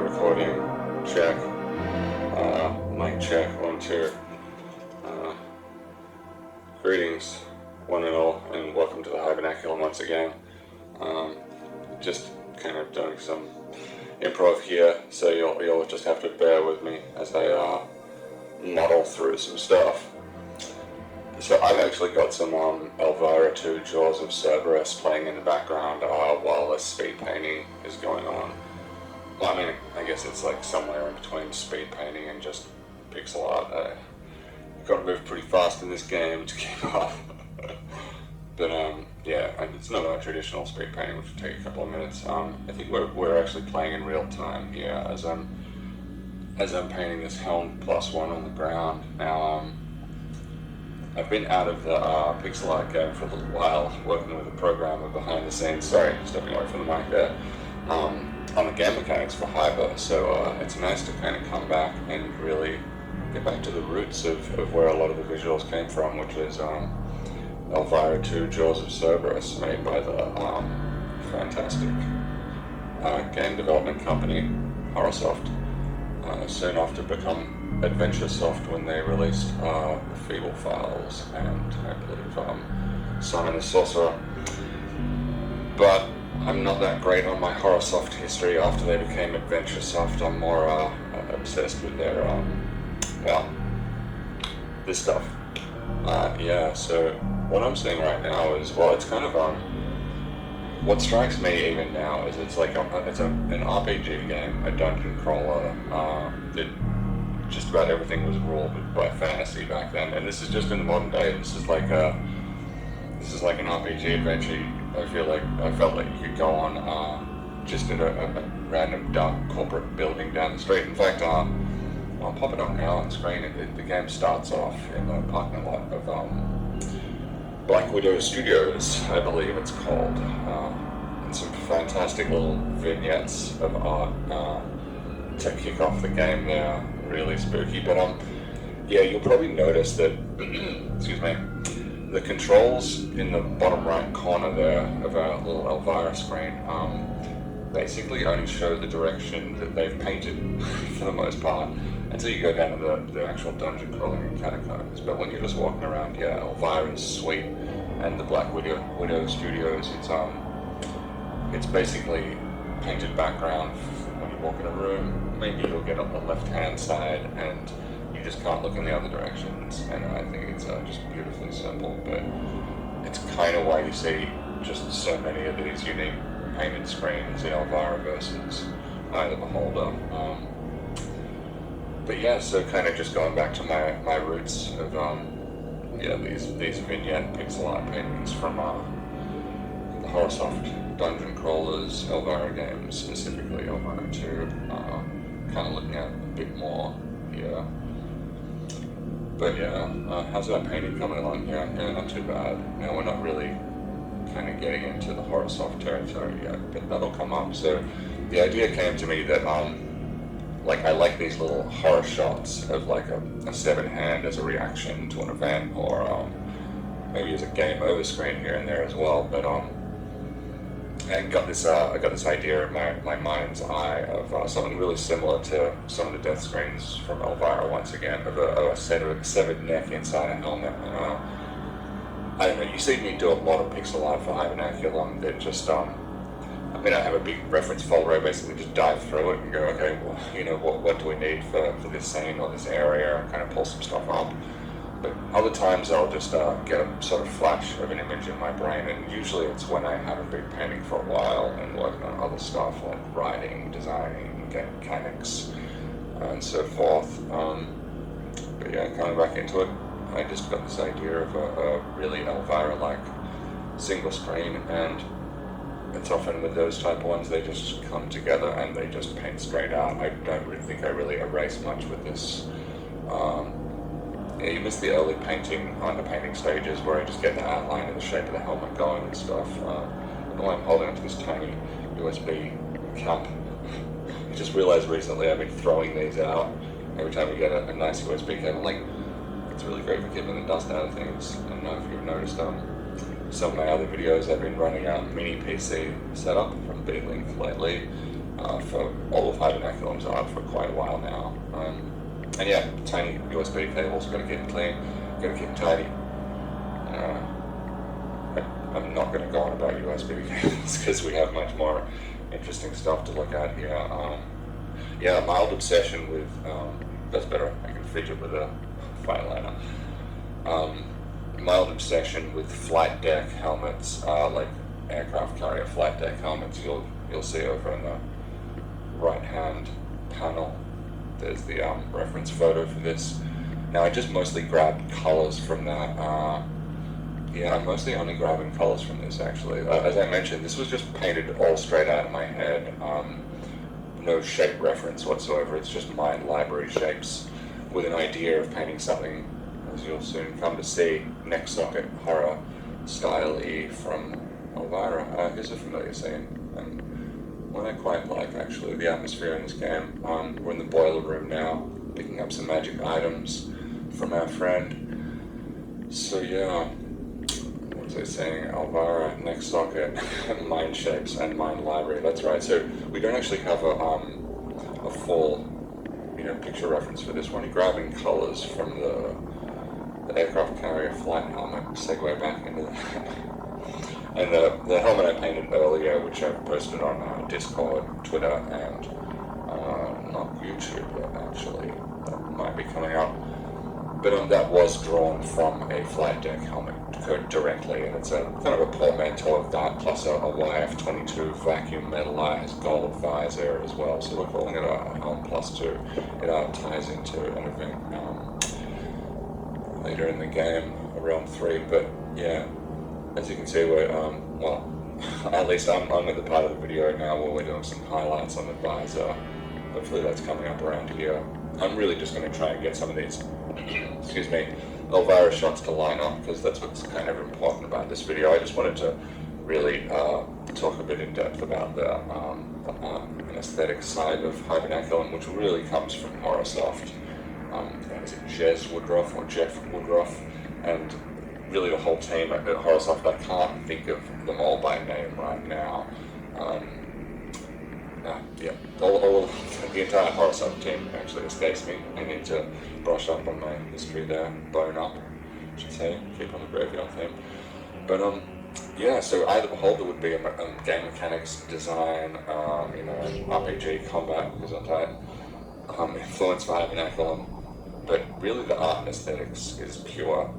recording check, mic check, 1, 2. Greetings, one and all, and welcome to the Hibernaculum once again. Just kind of doing some improv here, so you'll just have to bear with me as I muddle through some stuff. So I've actually got some Elvira 2 Jaws of Cerberus playing in the background while the speed painting is going on. Well, I mean, I guess it's like somewhere in between speed painting and just pixel art. You've got to move pretty fast in this game to keep up. But yeah, it's not a traditional speed painting, which will take a couple of minutes. I think we're actually playing in real time here as I'm painting this helm +1 on the ground. Now I've been out of the pixel art game for a little while, working with a programmer behind the scenes. Sorry, stepping away from the mic there. On the game mechanics for Hiber, so it's nice to kind of come back and really get back to the roots of where a lot of the visuals came from, which is Elvira 2 Jaws of Cerberus, made by the fantastic game development company Horrosoft, soon after become Adventuresoft when they released the Feeble Files and I believe Simon the Sorcerer. But I'm not that great on my Horosoft history after they became Adventuresoft. I'm more obsessed with their, well, this stuff. Yeah, so what I'm seeing right now is, well, it's kind of, what strikes me even now is it's like, it's an RPG game, a dungeon crawler, that just about everything was ruled by fantasy back then, and this is just in the modern day. This is like an RPG adventure. I felt like you could go on just at a random dark corporate building down the street. In fact, I'll pop it up now on screen. The game starts off in the parking lot of Black Widow Studios, I believe it's called, and some fantastic little vignettes of art to kick off the game there. Really spooky, but yeah, you'll probably notice that excuse me, the controls in the bottom right corner there of our little Elvira screen basically only show the direction that they've painted for the most part until you go down to the actual dungeon crawling and catacombs. But when you're just walking around, yeah, Elvira's sweet, and the Black Widow Studios, it's basically painted background when you walk in a room. Maybe you'll get on the left-hand side and you just can't look in the other directions, and I think it's just beautifully simple, but it's kind of why you see just so many of these unique painted screens in Elvira versus Eye of the Beholder. But yeah, so kind of just going back to my roots of yeah, these vignette pixel art paintings from the Horosoft dungeon crawlers, Elvira games, specifically Elvira 2, kind of looking at a bit more here. But yeah, how's that painting coming along here? Yeah, not too bad. Now we're not really kind of getting into the Horosoft territory yet, but that'll come up. So the idea came to me that like I like these little horror shots of like a severed hand as a reaction to an event, or maybe as a game over screen here and there as well. But I got this idea in my mind's eye of something really similar to some of the death screens from Elvira once again, of a severed neck inside a helmet. I don't know, you see me do a lot of pixel art for Hibernaculum that just, I have a big reference folder. I basically just dive through it and go, okay, well, you know, what do we need for this scene or this area, and kind of pull some stuff up. But other times I'll just get a sort of flash of an image in my brain, and usually it's when I haven't been painting for a while and working on other stuff like writing, designing, game mechanics, and so forth. But yeah, coming back into it, I just got this idea of a really Elvira-like single screen, and it's often with those type of ones, they just come together and they just paint straight out. I don't really think I really erase much with this. Yeah, you miss the early painting on the painting stages where I just get the outline and the shape of the helmet going and stuff. I'm holding onto this tiny USB cap. I just realized recently I've been throwing these out every time we get a nice USB cable. Like, it's really great for keeping the dust out of things. I don't know if you've noticed some of my other videos I've been running out mini PC setup from Beatlink lately. for all of Hibernaculum's art for quite a while now. And yeah, tiny USB cables, gotta keep them clean, gotta keep them tidy. I'm not going to go on about USB cables because we have much more interesting stuff to look at here. Yeah, a mild obsession with, that's better, I can fidget with a fine liner. Mild obsession with flight deck helmets, like aircraft carrier flight deck helmets. You'll see over in the right hand panel, there's the reference photo for this. Now I just mostly grabbed colors from that. Yeah, I'm mostly only grabbing colors from this actually. As I mentioned, this was just painted all straight out of my head. No shape reference whatsoever, it's just mind library shapes with an idea of painting something, as you'll soon come to see, next socket horror style-y from Elvira. Here's a familiar scene, and one I quite like actually, the atmosphere in this game. We're in the boiler room now, picking up some magic items from our friend. So yeah, what was I saying? Elvira, next socket, mind shapes, and mind library. That's right. So we don't actually have a full, picture reference for this one. You're grabbing colors from the aircraft carrier flight helmet. Segue back into that. And the helmet I painted earlier, which I've posted on Discord, Twitter, and not YouTube yet actually. That might be coming up. But that was drawn from a flight deck helmet directly, and it's a kind of a portmanteau of that, plus a YF-22 vacuum metallized gold visor as well. So we're calling it a Helm Plus 2. It ties into an event later in the game, around 3. But yeah, as you can see, we're well, at least I'm at the part of the video now where we're doing some highlights on the visor. Hopefully that's coming up around here. I'm really just going to try and get some of these excuse me, Elvira shots to line up, because that's what's kind of important about this video. I just wanted to really talk a bit in depth about the art and aesthetic side of Hibernaculum, which really comes from Horosoft. Is it Jez Woodruff or Jeff Woodruff? And really the whole team at Horosoft, I can't think of them all by name right now. Yeah, all the entire Horosoft team actually escapes me. I need to brush up on my history there, bone up, I should say, keep on the graveyard theme. But yeah, so either beholder would be a game mechanics, design, RPG, combat, gesundheit, influence for Hibernaculum, but really the art and aesthetics is pure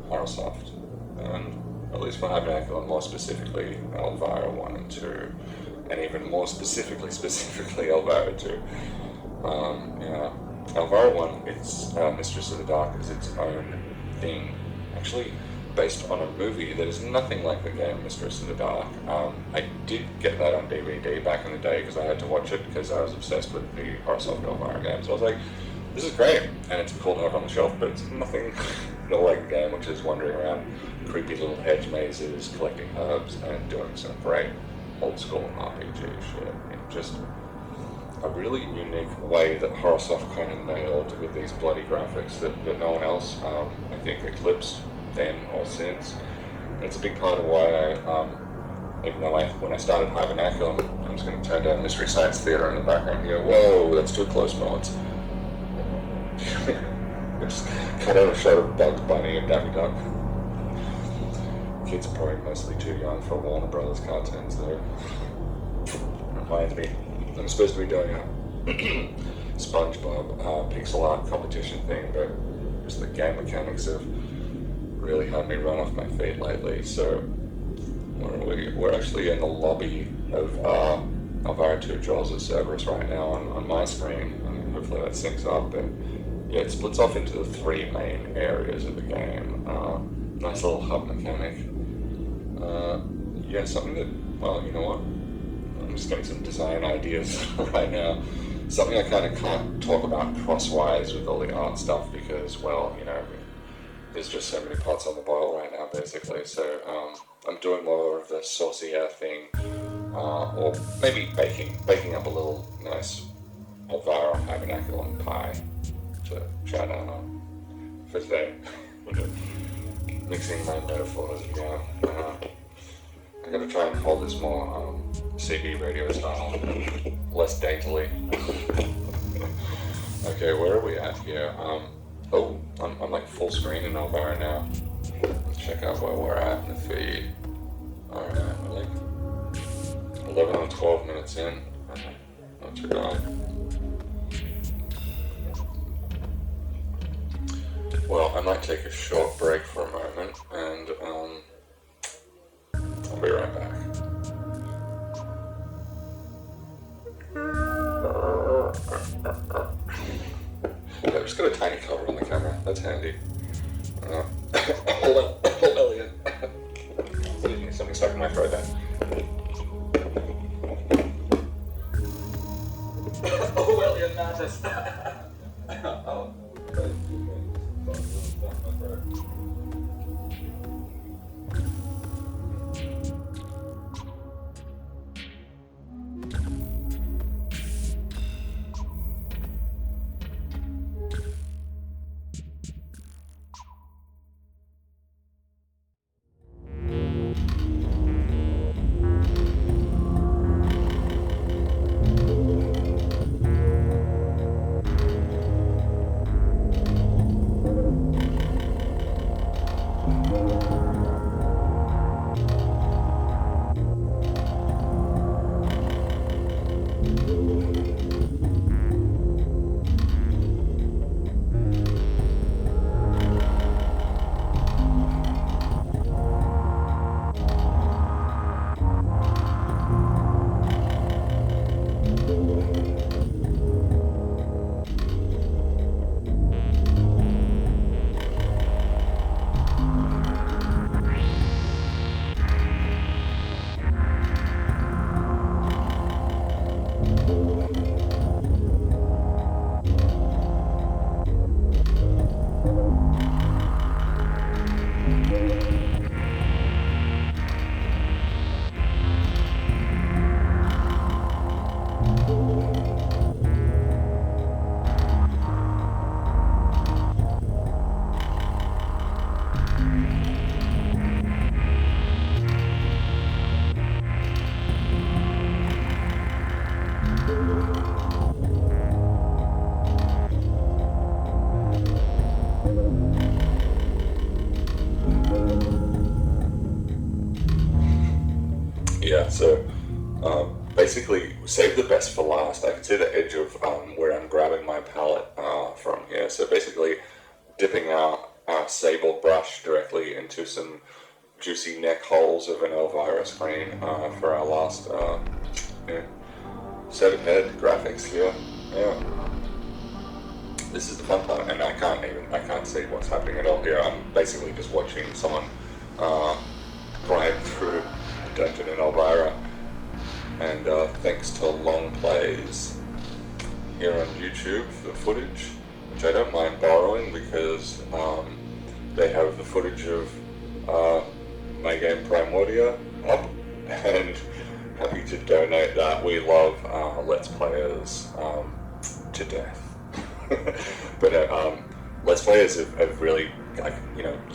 Horosoft, and at least for Hibernaculum, more specifically Elvira 1 and 2. And even more specifically Elvira 2. Elvira 1, it's Mistress of the Dark, is its own thing. Actually, based on a movie that is nothing like the game Mistress of the Dark. I did get that on DVD back in the day because I had to watch it because I was obsessed with the Horrorsoft Elvira game. So I was like, this is great, and it's cool to have on the shelf, but it's nothing not like the game, which is wandering around creepy little hedge mazes, collecting herbs, and doing some great old school RPG shit in just a really unique way that Horosoft kind of nailed with these bloody graphics that no one else, I think, eclipsed then or since. And it's a big part of why I, even though when I started Hibernaculum, I'm just going to turn down Mystery Science Theater in the background here. Whoa, that's too close, mods. Just cut out a shot of Bugs Bunny and Daffy Duck. Kids are probably mostly too young for Warner Brothers cartoons though. Reminds me, I'm supposed to be doing a SpongeBob pixel art competition thing, but just the game mechanics have really had me run off my feet lately. So we're actually in the lobby of Elvira 2 Jaws of Cerberus right now on my screen, and hopefully that syncs up. But yeah, it splits off into the 3 main areas of the game. Nice little hub mechanic. Yeah, something that, well, you know what? I'm just getting some design ideas right now. Something I kind of can't talk about crosswise with all the art stuff because, well, there's just so many pots on the boil right now, basically. So I'm doing more of the saucier thing, or maybe baking up a little nice Elvira Hibernaculum pie to try to for today. Mixing my metaphors again. I'm gonna try and hold this more CB radio style, less daintily. Okay, where are we at here? Oh, I'm like full screen in Elvira now. Let's check out where we're at in the feed. Alright, we're like 11 or 12 minutes in. Not too bad. Well, I might take a short break for a moment, and I'll be right back. I've just got a tiny cover on the camera. That's handy. Hold on, Elliot. Something stuck in my throat there. Oh, Elliot, madness. Oh. Yeah, so basically save the best for last. I can see the edge of where I'm grabbing my palette from here. So basically dipping our sable brush directly into some juicy neck holes of an Elvira screen for our last set of head graphics here. Yeah. This is the fun part, and I can't see what's happening at all here. I'm basically just watching someone grind through the dungeon in Elvira, and thanks to long plays here on YouTube for footage, which I don't mind borrowing because they have the footage of my game Primordia up, and happy to donate that. We love Let's Players to death. But Let's Players have really,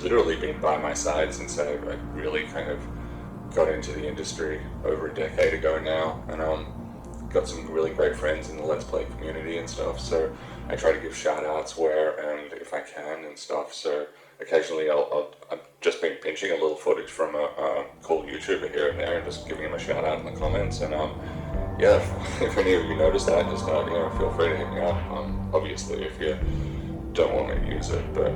literally been by my side since I really kind of got into the industry over a decade ago now, and got some really great friends in the Let's Play community and stuff, so I try to give shout outs where and if I can and stuff. So occasionally I've just been pinching a little footage from a cool YouTuber here and there and just giving him a shout out in the comments, and yeah, if any of you notice that, just feel free to hit me up. Obviously, if you don't want me to use it, but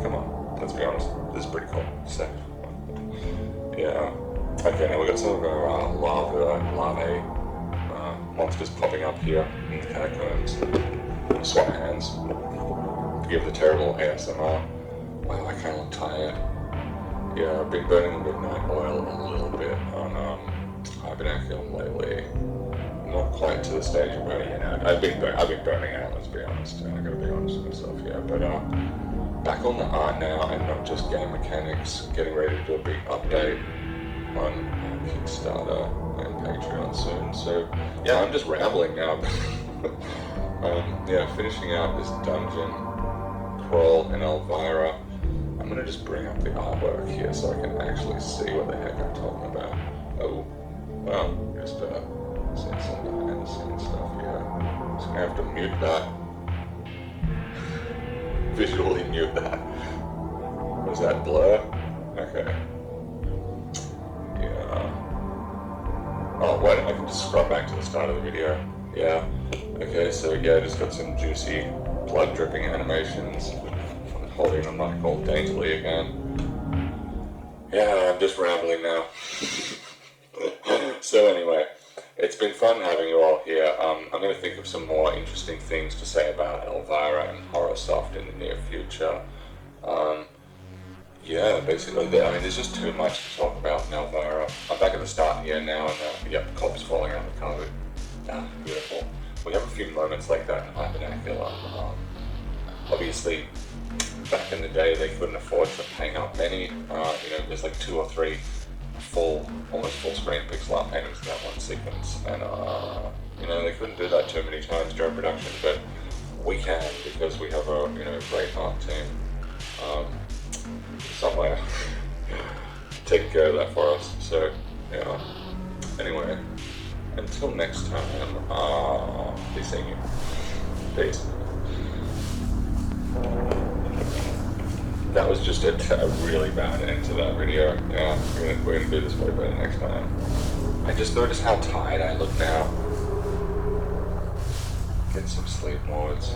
come on, let's be honest, this is pretty cool. So, yeah. Okay, now we've got some of our larvae monsters popping up here in the catacombs. Swap hands. Forgive the terrible ASMR. Wow, I kind of look tired. Yeah, I've been burning the midnight oil a little bit on Hibernaculum lately. Not quite to the stage of burning it out. I've been burning out, let's be honest, and I gotta be honest with myself, yeah. But back on the art now, and not just game mechanics. Getting ready to do a big update on Kickstarter and Patreon soon. So yeah, I'm just rambling now. Yeah, finishing out this dungeon crawl in Elvira. I'm gonna just bring up the artwork here so I can actually see what the heck I'm talking about. Oh, well, just seeing some behind the scenes stuff here. Just gonna have to mute that. Visually mute that. Was that blur? Okay. Yeah. Oh, wait, I can just scrub back to the start of the video. Yeah. Okay, so yeah, just got some juicy blood dripping animations. I'm holding the mic all daintily again. Yeah, I'm just rambling now. So anyway, it's been fun having you all here. I'm going to think of some more interesting things to say about Elvira and Horosoft in the near future. Yeah, basically, there's just too much to talk about in Elvira. I'm back at the start here now, and yep, corpse falling out of the carpet. Ah, beautiful. We have a few moments like that in Hibernaculum. Obviously, back in the day, they couldn't afford to hang up many. There's like 2 or 3 almost full screen pixel art paintings in that one sequence, and they couldn't do that too many times during production, but we can because we have a great art team somewhere taking care of that for us. So yeah. Anyway, until next time, be seeing you. Peace. That was just a really bad end to that video. Yeah, we're gonna do this way better next time. I just noticed how tired I look now. Get some sleep, Mords.